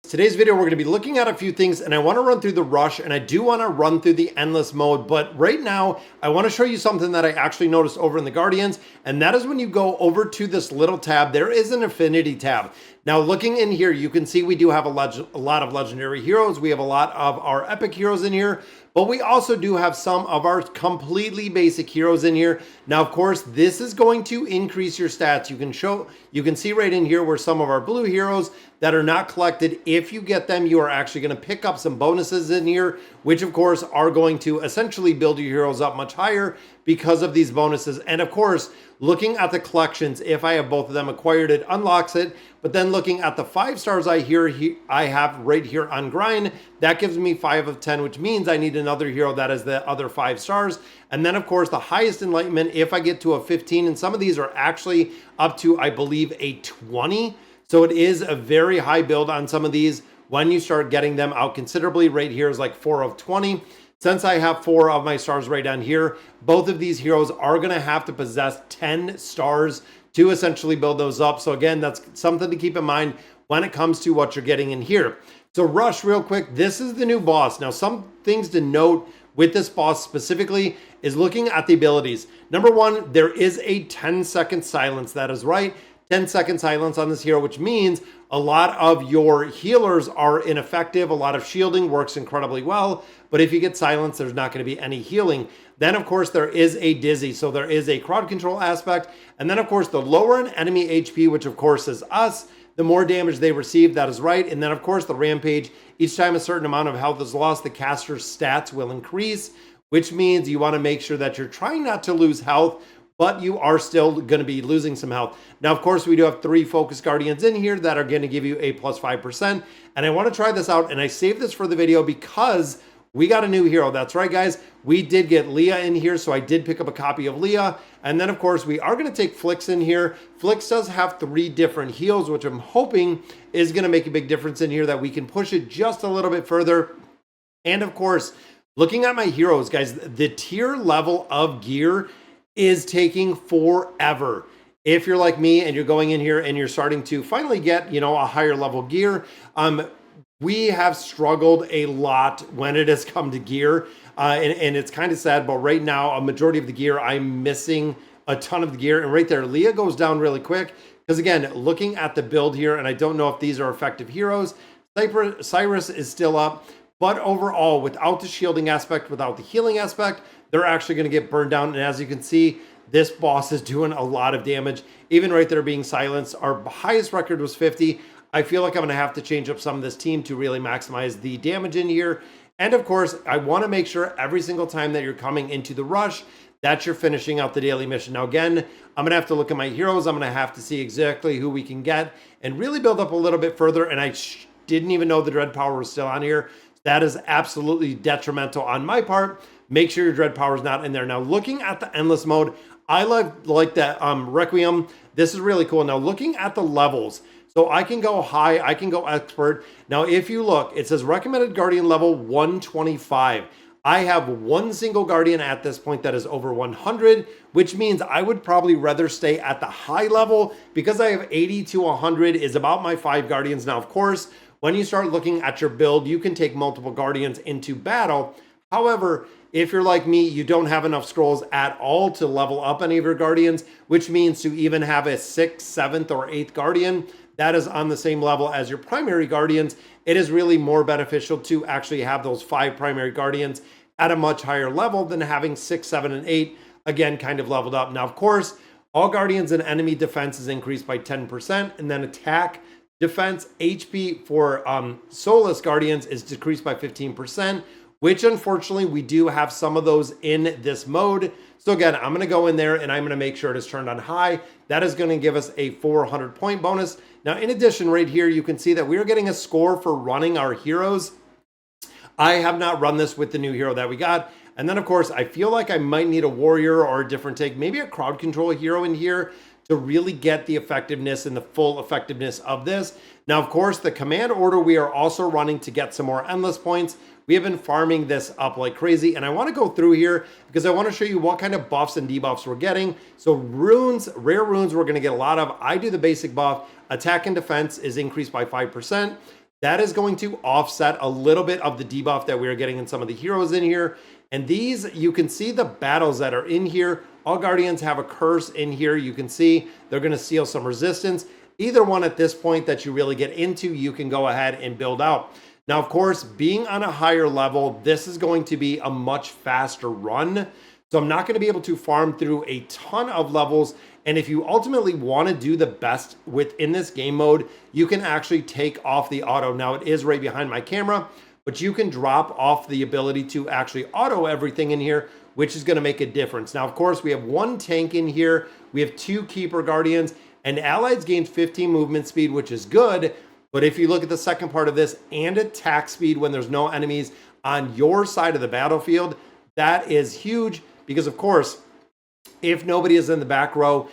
Today's video, we're going to be looking at a few things, and I want to run through the rush, and I do want to run through the endless mode. But right now, I want to show you something that I actually noticed over in the Guardians, and that is when you go over to this little tab, there is an affinity tab. Now, looking in here, you can see we do have a lot of legendary heroes. We have a lot of our epic heroes in here, but we also do have some of our completely basic heroes in here. Now, of course, this is going to increase your stats. You can see right in here where some of our blue heroes that are not collected, if you get them, you are actually going to pick up some bonuses in here, which of course are going to essentially build your heroes up much higher because of these bonuses. And of course, looking at the collections, if I have both of them acquired, it unlocks it. But then looking at the 5 stars I have right here on grind, that gives me 5 of 10, which means I need another hero that is the other 5 stars. And then of course, the highest enlightenment, if I get to a 15, and some of these are actually up to, I believe, a 20. So it is a very high build on some of these when you start getting them out considerably. Right here is like 4 of 20. Since I have 4 of my stars right down here, both of these heroes are going to have to possess 10 stars to essentially build those up. So again, that's something to keep in mind when it comes to what you're getting in here. So Rush, real quick, this is the new boss. Now, some things to note with this boss specifically is looking at the abilities. Number 1, there is a 10-second silence. That is right. 10-second silence on this hero, which means a lot of your healers are ineffective. A lot of shielding works incredibly well, but if you get silence, there's not going to be any healing. Then, of course, there is a dizzy, so there is a crowd control aspect. And then, of course, the lower an enemy HP, which, of course, is us, the more damage they receive. That is right. And then, of course, the rampage. Each time a certain amount of health is lost, the caster's stats will increase, which means you want to make sure that you're trying not to lose health, but you are still going to be losing some health. Now, of course, we do have 3 Focus Guardians in here that are going to give you a plus 5%. And I want to try this out, and I saved this for the video because we got a new hero. That's right, guys. We did get Leah in here, so I did pick up a copy of Leah. And then, of course, we are going to take Flix in here. Flix does have 3 different heals, which I'm hoping is going to make a big difference in here, that we can push it just a little bit further. And, of course, looking at my heroes, guys, the tier level of gear is taking forever. If you're like me and you're going in here and you're starting to finally get, a higher level gear, we have struggled a lot when it has come to gear, and it's kind of sad, but right now, a majority of the gear, I'm missing a ton of the gear, and right there, Leah goes down really quick, because again, looking at the build here, and I don't know if these are effective heroes, Cyrus is still up, but overall, without the shielding aspect, without the healing aspect, they're actually going to get burned down. And as you can see, this boss is doing a lot of damage. Even right there being silenced, our highest record was 50. I feel like I'm going to have to change up some of this team to really maximize the damage in here. And of course, I want to make sure every single time that you're coming into the rush, that you're finishing out the daily mission. Now, again, I'm going to have to look at my heroes. I'm going to have to see exactly who we can get and really build up a little bit further. And I didn't even know the Dread Power was still on here. That is absolutely detrimental on my part. Make sure your Dread Power is not in there. Now, looking at the endless mode, I like that Requiem. This is really cool. Now, looking at the levels, so I can go high, I can go expert. Now, if you look, it says recommended Guardian level 125. I have 1 single Guardian at this point that is over 100, which means I would probably rather stay at the high level, because I have 80 to 100 is about my 5 Guardians. Now, of course, when you start looking at your build, you can take multiple Guardians into battle. However, if you're like me, you don't have enough scrolls at all to level up any of your Guardians, which means to even have a 6th, 7th, or 8th Guardian that is on the same level as your primary Guardians, it is really more beneficial to actually have those 5 primary Guardians at a much higher level than having 6, 7, and 8, again, kind of leveled up. Now, of course, all Guardians and enemy defense is increased by 10%, and then attack, defense, HP for Soulless Guardians is decreased by 15%, which unfortunately we do have some of those in this mode. So again, I'm going to go in there and I'm going to make sure it is turned on high. That is going to give us a 400 point bonus. Now, in addition, right here, you can see that we are getting a score for running our heroes. I have not run this with the new hero that we got. And then, of course, I feel like I might need a warrior or a different take, maybe a crowd control hero in here to really get the effectiveness and the full effectiveness of this. Now, of course, the command order we are also running to get some more endless points. We have been farming this up like crazy, and I want to go through here because I want to show you what kind of buffs and debuffs we're getting. So runes, rare runes, we're going to get a lot of. I do the basic buff. Attack and defense is increased by 5%. that is going to offset a little bit of the debuff that we are getting in some of the heroes in here. And these, you can see the battles that are in here. All Guardians have a curse in here. You can see they're going to seal some resistance. Either one at this point that you really get into, you can go ahead and build out. Now, of course, being on a higher level, this is going to be a much faster run. So I'm not going to be able to farm through a ton of levels. And if you ultimately want to do the best within this game mode, you can actually take off the auto. Now, it is right behind my camera, but you can drop off the ability to actually auto everything in here, which is going to make a difference. Now, of course, we have one tank in here. We have 2 Keeper Guardians, and allies gain 15 movement speed, which is good. But if you look at the second part of this, and attack speed when there's no enemies on your side of the battlefield, that is huge because, of course, if nobody is in the back row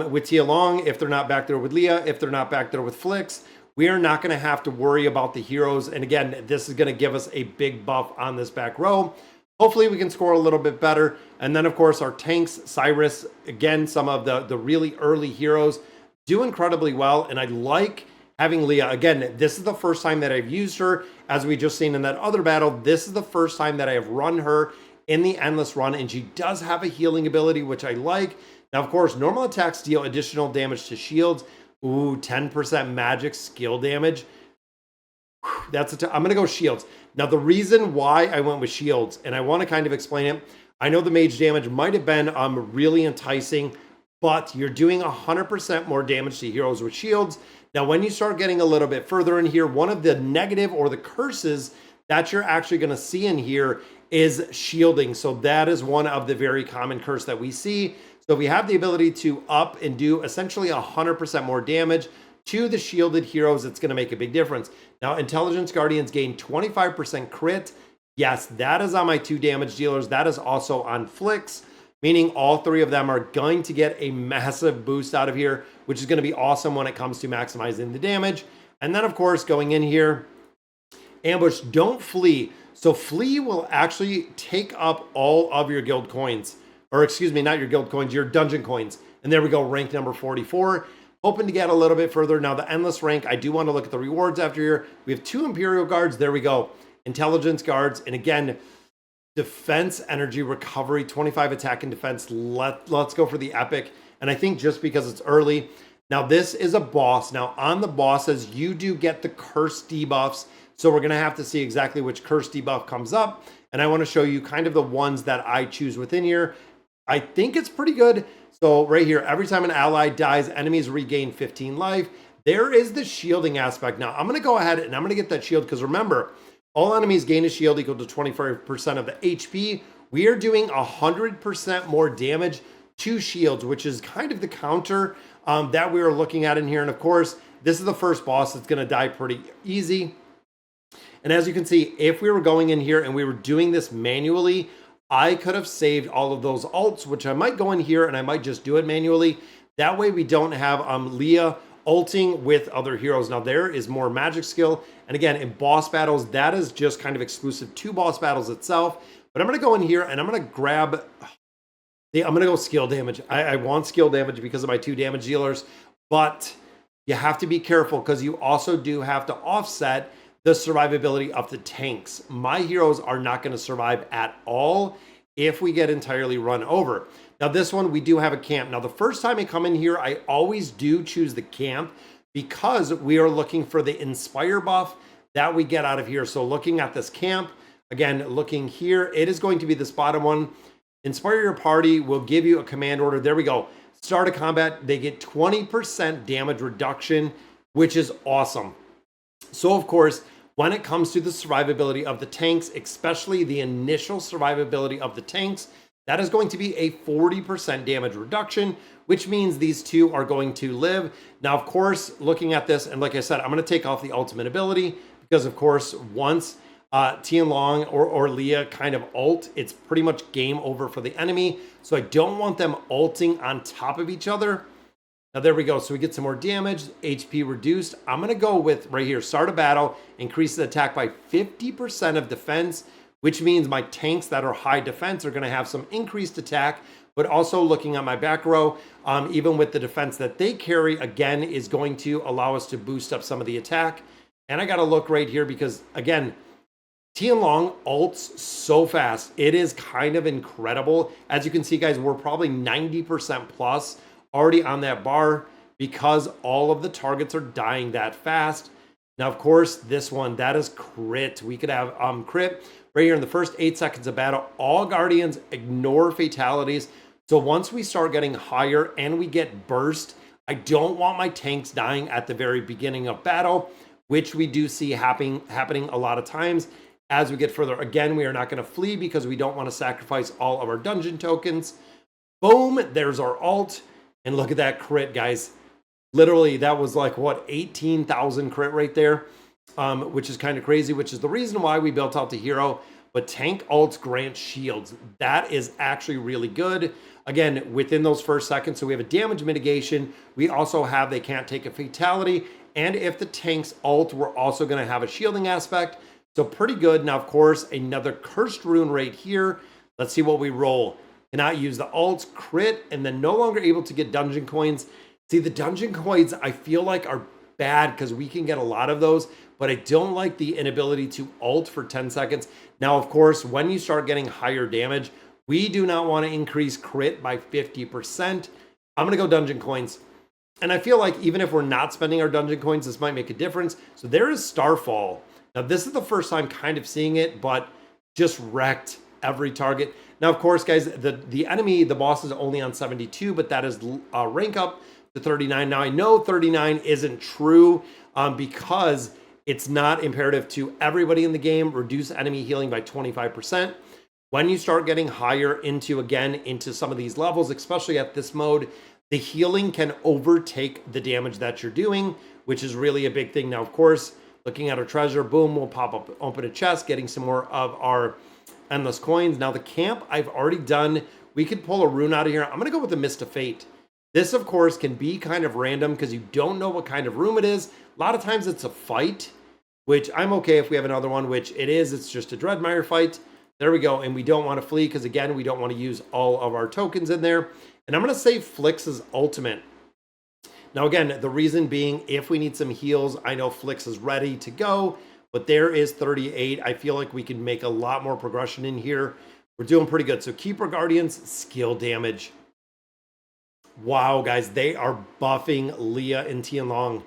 with Tia Long, if they're not back there with Leah, if they're not back there with Flix, we are not going to have to worry about the heroes. And again, this is going to give us a big buff on this back row. Hopefully we can score a little bit better. And then, of course, our tanks, Cyrus, again, some of the really early heroes do incredibly well. And I like having Leah. Again, this is the first time that I've used her. As we just seen in that other battle, this is the first time that I have run her in the Endless run. And she does have a healing ability, which I like. Now, of course, normal attacks deal additional damage to shields. Ooh, 10% magic skill damage. I'm going to go shields. Now, the reason why I went with shields, and I want to kind of explain it. I know the mage damage might have been really enticing, but you're doing 100% more damage to heroes with shields. Now, when you start getting a little bit further in here, one of the negative or the curses that you're actually going to see in here is shielding. So that is one of the very common curse that we see. So we have the ability to up and do essentially 100% more damage to the shielded heroes. It's going to make a big difference. Now, Intelligence Guardians gain 25% crit. Yes, that is on my 2 damage dealers. That is also on Flix, meaning all 3 of them are going to get a massive boost out of here, which is going to be awesome when it comes to maximizing the damage. And then, of course, going in here, ambush, don't flee. So flee will actually take up all of your guild coins. Or excuse me, not your guild coins, your dungeon coins. And there we go, rank number 44. Hoping to get a little bit further. Now, the Endless rank, I do want to look at the rewards after here. We have 2 Imperial Guards. There we go. Intelligence Guards. And again, defense, energy, recovery, 25 attack and defense. Let's go for the epic. And I think just because it's early. Now, this is a boss. Now, on the bosses, you do get the curse debuffs. So we're going to have to see exactly which curse debuff comes up. And I want to show you kind of the ones that I choose within here. I think it's pretty good. So right here, every time an ally dies, enemies regain 15 life. There is the shielding aspect. Now, I'm going to go ahead and I'm going to get that shield because remember, all enemies gain a shield equal to 25% of the HP. We are doing 100% more damage to shields, which is kind of the counter that we are looking at in here. And of course, this is the first boss that's going to die pretty easy. And as you can see, if we were going in here and we were doing this manually, I could have saved all of those ults, which I might go in here and I might just do it manually. That way we don't have Leah ulting with other heroes. Now there is more magic skill. And again, in boss battles, that is just kind of exclusive to boss battles itself. But I'm going to go in here and I'm going to grab, I'm going to go skill damage. I want skill damage because of my 2 damage dealers, but you have to be careful because you also do have to offset the survivability of the tanks. My heroes are not going to survive at all if we get entirely run over. Now this one, we do have a camp. Now the first time I come in here, I always do choose the camp because we are looking for the inspire buff that we get out of here. So looking at this camp, again, looking here, it is going to be this bottom one. Inspire your party will give you a command order. There we go. Start a combat. They get 20% damage reduction, which is awesome. So of course, when it comes to the survivability of the tanks, especially the initial survivability of the tanks, that is going to be a 40% damage reduction, which means these 2 are going to live. Now, of course, looking at this, and like I said, I'm going to take off the ultimate ability because, of course, once Tianlong or Leah kind of ult, it's pretty much game over for the enemy. So I don't want them ulting on top of each other. Now, there we go. So we get some more damage, HP reduced. I'm going to go with right here, start a battle, increase the attack by 50% of defense, which means my tanks that are high defense are going to have some increased attack, but also looking at my back row, even with the defense that they carry, again, is going to allow us to boost up some of the attack. And I got to look right here because, again, Tianlong ults so fast. It is kind of incredible. As you can see, guys, we're probably 90% plus already on that bar because all of the targets are dying that fast. Now, of course, this one, that is crit. We could have crit right here in the first 8 seconds of battle. All Guardians ignore fatalities. So once we start getting higher and we get burst, I don't want my tanks dying at the very beginning of battle, which we do see happening a lot of times. As we get further, again, we are not going to flee because we don't want to sacrifice all of our dungeon tokens. Boom, there's our ult. And look at that crit, guys. Literally, that was like, what, 18,000 crit right there, which is kind of crazy, which is the reason why we built out the hero. But tank ults grant shields. That is actually really good. Again, within those first seconds, so we have a damage mitigation. We also have they can't take a fatality. And if the tank's ult, we're also going to have a shielding aspect. So pretty good. Now, of course, another cursed rune right here. Let's see what we roll. Cannot use the ults, crit, and then no longer able to get dungeon coins. See, the dungeon coins I feel like are bad because we can get a lot of those, but I don't like the inability to ult for 10 seconds. Now, of course, when you start getting higher damage, we do not want to increase crit by 50%. I'm going to go dungeon coins. And I feel like even if we're not spending our dungeon coins, this might make a difference. So there is Starfall. Now, this is the first time kind of seeing it, but just wrecked every target. Now, of course, guys, the enemy, the boss is only on 72, but that is rank up to 39. Now, I know 39 isn't true because it's not imperative to everybody in the game. Reduce enemy healing by 25%. When you start getting higher into some of these levels, especially at this mode, the healing can overtake the damage that you're doing, which is really a big thing. Now, of course, looking at our treasure, boom, we'll pop up, open a chest, getting some more of our endless coins. Now, the camp I've already done. We could pull a rune out of here. I'm going to go with the Mist of Fate. This, of course, can be kind of random because you don't know what kind of room it is. A lot of times it's a fight, which I'm okay if we have another one, which it is. It's just a Dreadmire fight. There we go. And we don't want to flee because, again, we don't want to use all of our tokens in there. And I'm going to save Flix's ultimate. Now, again, the reason being, if we need some heals, I know Flix is ready to go, but there is 38. I feel like we can make a lot more progression in here. We're doing pretty good. So Keeper Guardians, skill damage. Wow, guys, they are buffing Leah and Tianlong.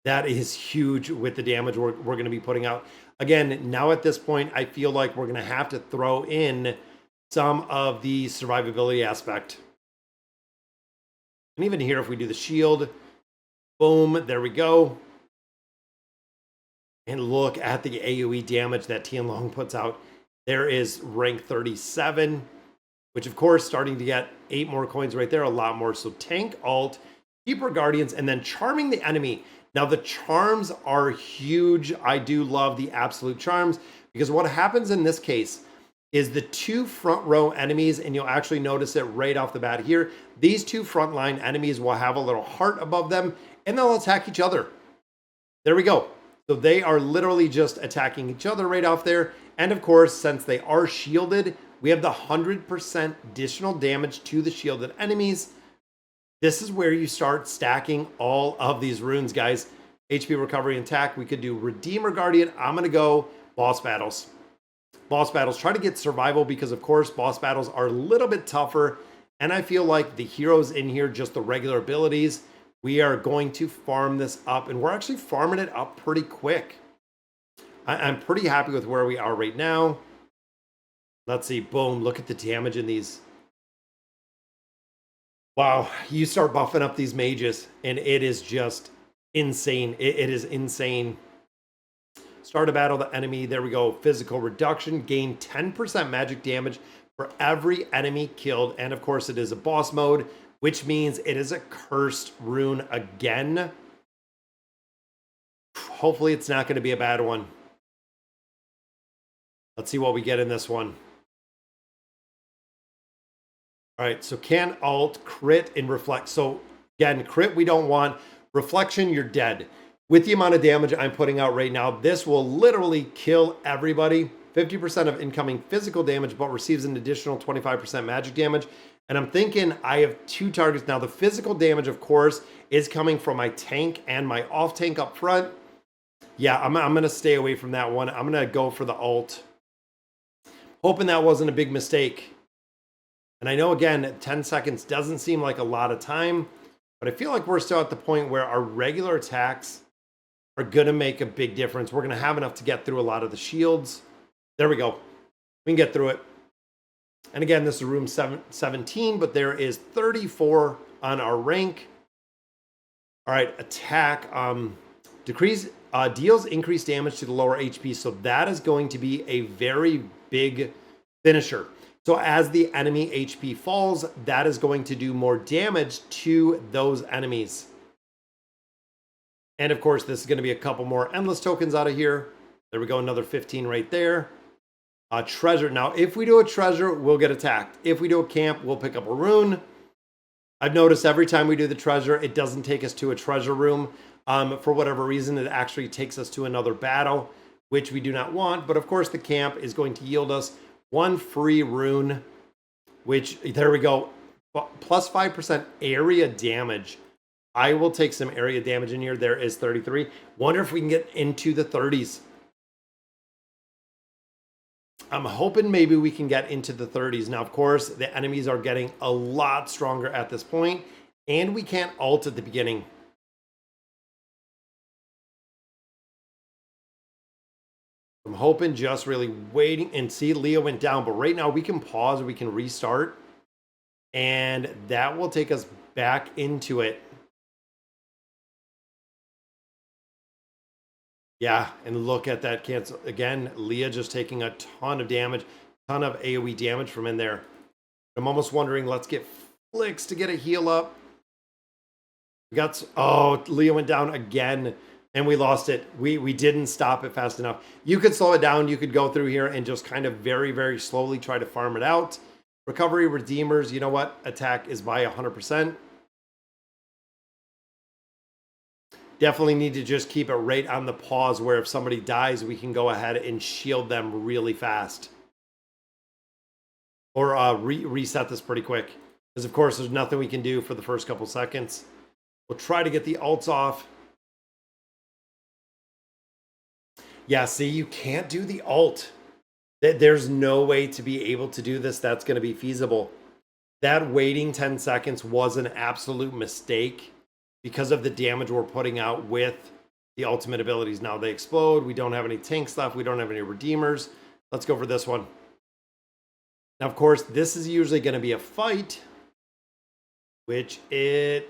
That is huge with the damage we're going to be putting out. Again, now at this point, I feel like we're going to have to throw in some of the survivability aspect. And even here, if we do the shield, boom, there we go. And look at the AoE damage that Tianlong puts out. There is rank 37, which of course, starting to get 8 more coins right there, a lot more. So tank, alt, Keeper Guardians, and then charming the enemy. Now the charms are huge. I do love the absolute charms because what happens in this case is the 2 front row enemies, and you'll actually notice it right off the bat here. These 2 frontline enemies will have a little heart above them, and they'll attack each other. There we go. So they are literally just attacking each other right off there. And of course, since they are shielded, we have the 100% additional damage to the shielded enemies. This is where you start stacking all of these runes, guys. HP recovery and attack. We could do Redeemer Guardian. I'm going to go boss battles. Boss battles. Try to get survival because, of course, boss battles are a little bit tougher. And I feel like the heroes in here, just the regular abilities, we are going to farm this up. And we're actually farming it up pretty quick. I'm pretty happy with where we are right now. Let's see. Boom. Look at the damage in these. Wow. You start buffing up these mages, and it is just insane. It is insane. Start a battle, the enemy. There we go. Physical reduction. Gain 10% magic damage for every enemy killed. And of course, it is a boss mode, which means it is a cursed rune again. Hopefully, it's not going to be a bad one. Let's see what we get in this one. All right, so can alt, crit, and reflect. So again, crit we don't want. Reflection, you're dead. With the amount of damage I'm putting out right now, this will literally kill everybody. 50% of incoming physical damage, but receives an additional 25% magic damage. And I'm thinking I have 2 targets. Now, the physical damage, of course, is coming from my tank and my off tank up front. Yeah, I'm going to stay away from that one. I'm going to go for the alt. Hoping that wasn't a big mistake. And I know, again, 10 seconds doesn't seem like a lot of time, but I feel like we're still at the point where our regular attacks are going to make a big difference. We're going to have enough to get through a lot of the shields. There we go. We can get through it. And again, this is room 17, but there is 34 on our rank. All right, attack. Deals increased damage to the lower HP. So that is going to be a very big finisher. So as the enemy HP falls, that is going to do more damage to those enemies. And of course, this is going to be a couple more endless tokens out of here. There we go, another 15 right there. Treasure. Now, if we do a treasure, we'll get attacked. If we do a camp, we'll pick up a rune. I've noticed every time we do the treasure, it doesn't take us to a treasure room. For whatever reason, it actually takes us to another battle, which we do not want. But of course, the camp is going to yield us one free rune, which, there we go, plus 5% area damage. I will take some area damage in here. There is 33. Wonder if we can get into the 30s. I'm hoping maybe we can get into the 30s. Now, of course, the enemies are getting a lot stronger at this point, and we can't ult at the beginning. I'm hoping, just really waiting, and see, Leah went down, but right now we can pause, we can restart, and that will take us back into it. Yeah, and look at that cancel. Again, Leah just taking a ton of damage, ton of AoE damage from in there. I'm almost wondering, let's get Flicks to get a heal up. We got, oh, Leah went down again, and we lost it. We didn't stop it fast enough. You could slow it down. You could go through here and just kind of very, very slowly try to farm it out. Recovery, Redeemers, you know what? Attack is by 100%. Definitely need to just keep it right on the pause where if somebody dies, we can go ahead and shield them really fast. Or reset this pretty quick. Because, of course, there's nothing we can do for the first couple seconds. We'll try to get the ults off. Yeah, see, you can't do the ult. There's no way to be able to do this that's going to be feasible. That waiting 10 seconds was an absolute mistake, because of the damage we're putting out with the ultimate abilities. Now they explode. We don't have any tanks left. We don't have any redeemers. Let's go for this one. Now, of course, this is usually going to be a fight, which it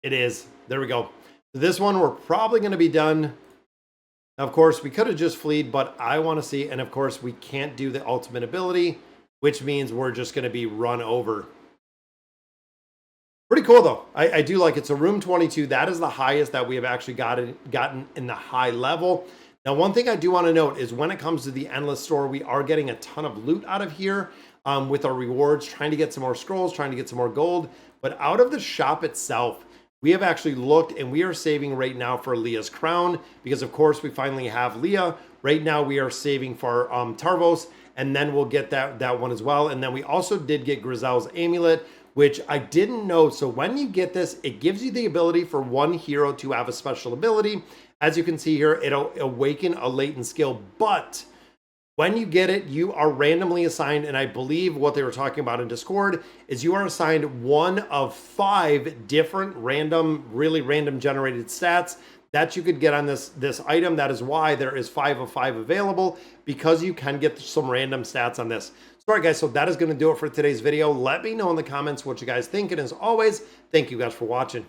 is. There we go. This one, we're probably going to be done. Now, of course, we could have just fleed, but I want to see. And of course, we can't do the ultimate ability, which means we're just going to be run over. Pretty cool, though. I do like it. So room 22, that is the highest that we have actually gotten in the high level. Now, one thing I do want to note is when it comes to the Endless Store, we are getting a ton of loot out of here with our rewards, trying to get some more scrolls, trying to get some more gold. But out of the shop itself, we have actually looked, and we are saving right now for Leah's crown because, of course, we finally have Leah. Right now, we are saving for Tarvos, and then we'll get that one as well. And then we also did get Grizel's amulet, which I didn't know. So when you get this, it gives you the ability for one hero to have a special ability. As you can see here, it'll awaken a latent skill, but when you get it, you are randomly assigned, and I believe what they were talking about in Discord is you are assigned one of 5 different really random generated stats that you could get on this item. That is why there is 5 of 5 available, because you can get some random stats on this. All right, guys, so that is going to do it for today's video. Let me know in the comments what you guys think. And as always, thank you guys for watching.